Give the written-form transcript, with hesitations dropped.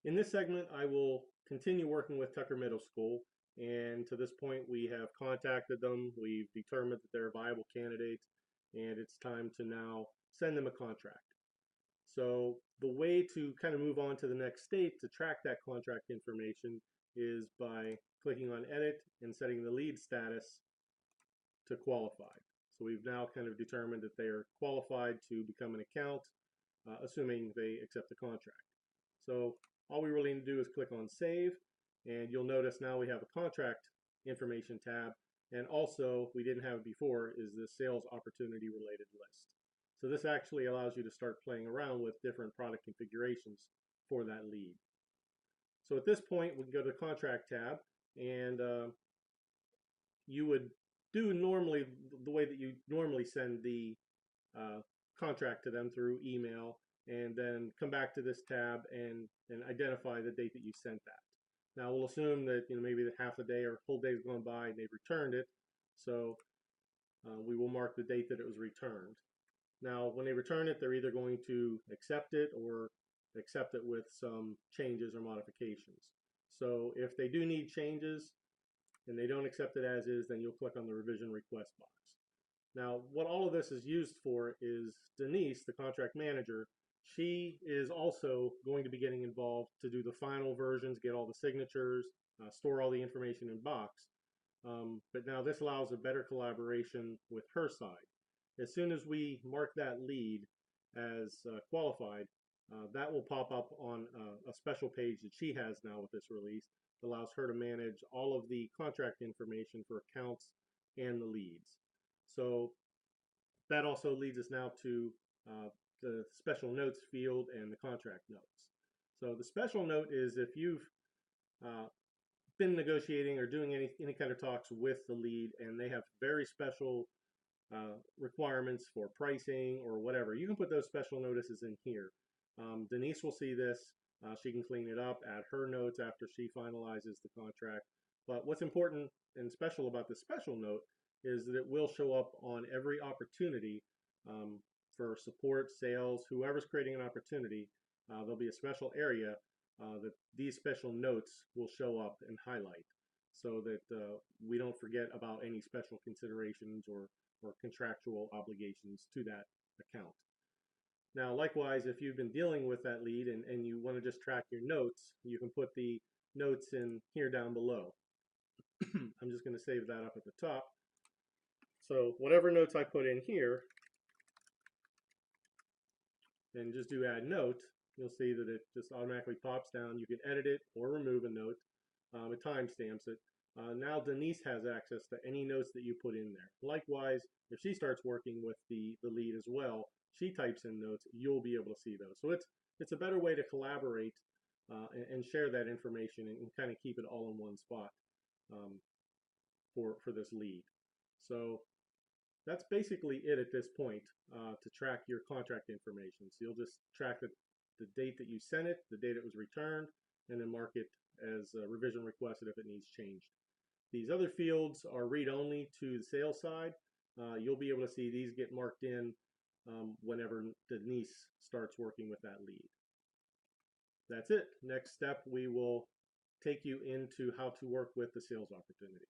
In this segment, I will continue working with Tucker Middle School, and to this point, we have contacted them. We've determined that they're a viable candidate, and it's time to now send them a contract. So the way to kind of move on to the next state to track that contract information is by clicking on Edit and setting the lead status to qualified. So we've now kind of determined that they are qualified to become an account, assuming they accept the contract. So all we really need to do is click on Save, and you'll notice now we have a contract information tab, and also we didn't have it before is the sales opportunity related list. So this actually allows you to start playing around with different product configurations for that lead. So at this point, we can go to the contract tab, and you would do normally the way that you normally send the uh, contract to them through email, and then come back to this tab and identify the date that you sent that. Now we'll assume that maybe that half a day or whole day's gone by and they've returned it, so we will mark the date that it was returned. Now when they return it, they're either going to accept it or accept it with some changes or modifications. So if they do need changes and they don't accept it as is, then you'll click on the revision request box. Now, what all of this is used for is Denise, the contract manager, she is also going to be getting involved to do the final versions, get all the signatures, store all the information in Box. But now this allows a better collaboration with her side. As soon as we mark that lead as qualified, that will pop up on a special page that she has now with this release that allows her to manage all of the contract information for accounts and the leads. So that also leads us now to the special notes field and the contract notes. So the special note is if you've uh, been negotiating or doing any kind of talks with the lead and they have very special requirements for pricing or whatever, you can put those special notices in here. Denise will see this. She can clean it up, add her notes after she finalizes the contract. But what's important and special about the special note is that it will show up on every opportunity for support, sales, whoever's creating an opportunity. There'll be a special area that these special notes will show up and highlight so that we don't forget about any special considerations or contractual obligations to that account. Now, likewise, if you've been dealing with that lead and you want to just track your notes, you can put the notes in here down below. I'm just going to save that up at the top. So whatever notes I put in here, and just do add note, you'll see that it just automatically pops down. You can edit it or remove a note. It timestamps it. Now Denise has access to any notes that you put in there. Likewise, if she starts working with the lead as well, she types in notes, you'll be able to see those. So it's a better way to collaborate and share that information and kind of keep it all in one spot for this lead. So that's basically it at this point to track your contract information. So you'll just track the date that you sent it, the date it was returned, and then mark it as revision requested if it needs changed. These other fields are read-only to the sales side. You'll be able to see these get marked in whenever Denise starts working with that lead. That's it. Next step, we will take you into how to work with the sales opportunity.